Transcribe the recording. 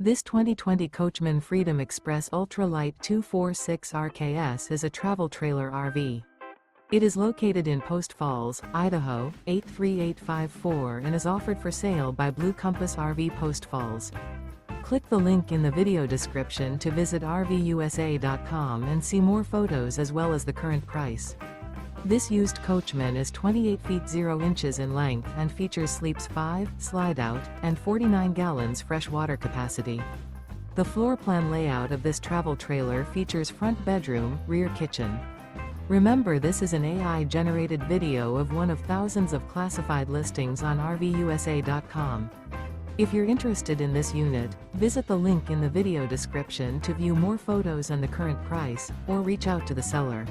This 2020 Coachmen Freedom Express Ultra Lite 246 RKS is a travel trailer RV. It is located in Post Falls, Idaho, 83854 and is offered for sale by Blue Compass RV Post Falls. Click the link in the video description to visit RVUSA.com and see more photos as well as the current price. This used Coachman is 28 feet 0 inches in length and features sleeps 5, Slideout, and 49 gallons fresh water capacity. The floor plan layout of this travel trailer features front bedroom, rear kitchen. Remember, this is an AI-generated video of one of thousands of classified listings on RVUSA.com. If you're interested in this unit, visit the link in the video description to view more photos and the current price, or reach out to the seller.